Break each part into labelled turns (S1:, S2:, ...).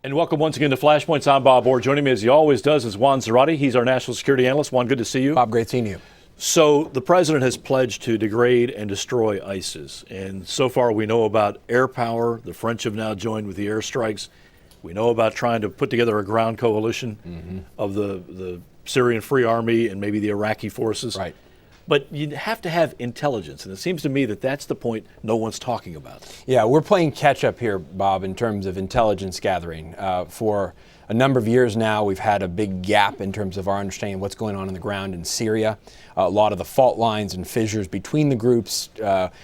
S1: And welcome once again to Flashpoints. I'm Bob Orr. Joining me as he always does is Juan Zarate. He's our national security analyst. Juan, good to see you.
S2: Bob, great seeing you.
S1: So the president has pledged to degrade and destroy ISIS. And so far we know about air power. The French have now joined with the airstrikes. We know about trying to put together a ground coalition of the Syrian Free Army and maybe the Iraqi forces.
S2: Right.
S1: But you have to have intelligence, and it seems to me that that's the point no one's talking about.
S2: Yeah, we're playing catch up here, Bob, in terms of intelligence gathering. For a number of years now, we've had a big gap in terms of our understanding of what's going on the ground in Syria. A lot of the fault lines and fissures between the groups,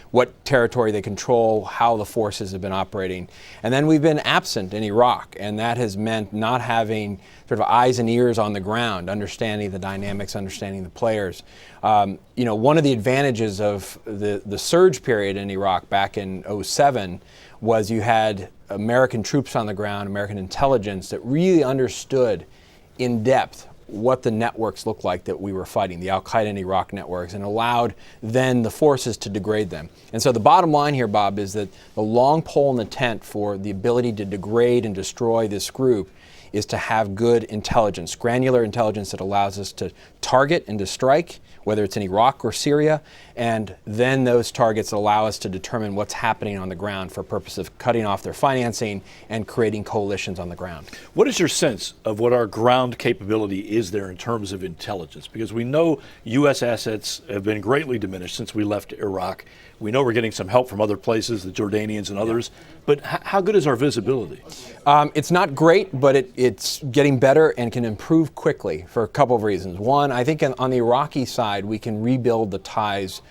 S2: what territory they control, how the forces have been operating. And then we've been absent in Iraq, and that has meant not having sort of eyes and ears on the ground, understanding the dynamics, understanding the players. One of the advantages of the surge period in Iraq back in '07 was you had American troops on the ground, American intelligence that really understood in depth what the networks looked like that we were fighting, the Al-Qaeda and Iraq networks, and allowed then the forces to degrade them. And so the bottom line here, Bob, is that the long pole in the tent for the ability to degrade and destroy this group is to have good intelligence, granular intelligence that allows us to target and to strike, whether it's in Iraq or Syria, and then those targets allow us to determine what's happening on the ground for purpose of cutting off their financing and creating coalitions on the ground.
S1: What is your sense of what our ground capability is there in terms of intelligence? Because we know U.S. assets have been greatly diminished since we left Iraq. We know we're getting some help from other places, the Jordanians and others, but how good is our visibility?
S2: It's not great, but it's getting better and can improve quickly for a couple of reasons. One, I think on the Iraqi side, we can rebuild the ties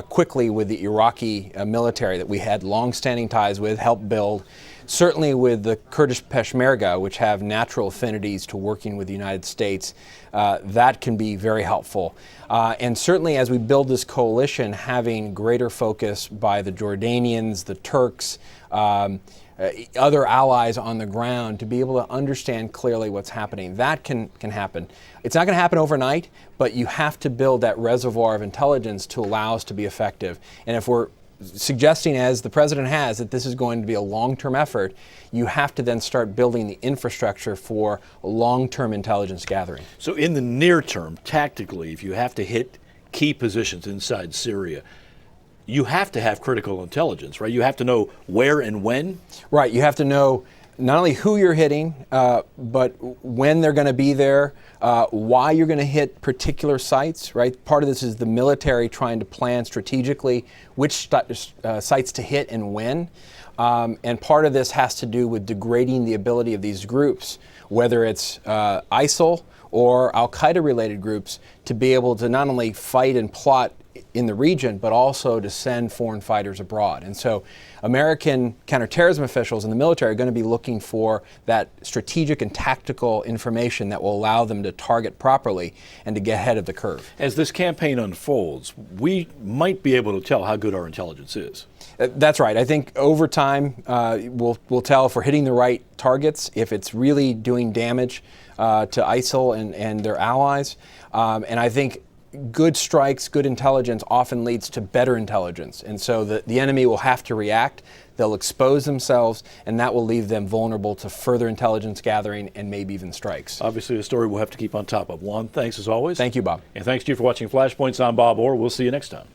S2: quickly with the Iraqi military that we had long-standing ties with, helped build. Certainly with the Kurdish Peshmerga, which have natural affinities to working with the United States, that can be very helpful. And certainly as we build this coalition, having greater focus by the Jordanians, the Turks, other allies on the ground to be able to understand clearly what's happening. That can happen. It's not going to happen overnight, but you have to build that reservoir of intelligence to allow us to be effective. And if we're suggesting, as the president has, that this is going to be a long-term effort, you have to then start building the infrastructure for long-term intelligence gathering.
S1: So in the near term, tactically, if you have to hit key positions inside Syria, you have to have critical intelligence, right? You have to know where and when. Right.
S2: You have to know not only who you're hitting, but when they're going to be there, why you're going to hit particular sites, right? Part of this is the military trying to plan strategically which sites to hit and when. And part of this has to do with degrading the ability of these groups, whether it's ISIL or Al-Qaeda related groups, to be able to not only fight and plot in the region, but also to send foreign fighters abroad. And so American counterterrorism officials in the military are going to be looking for that strategic and tactical information that will allow them to target properly and to get ahead of the curve.
S1: As this campaign unfolds, we might be able to tell how good our intelligence is.
S2: That's right. I think over time we'll tell if we're hitting the right targets, if it's really doing damage to ISIL and their allies. And I think good strikes, good intelligence often leads to better intelligence. And so the enemy will have to react, they'll expose themselves, and that will leave them vulnerable to further intelligence gathering and maybe even strikes.
S1: Obviously a story we'll have to keep on top of. Juan, thanks as always.
S2: Thank you, Bob.
S1: And thanks to you for watching Flashpoints. I'm Bob Orr. We'll see you next time.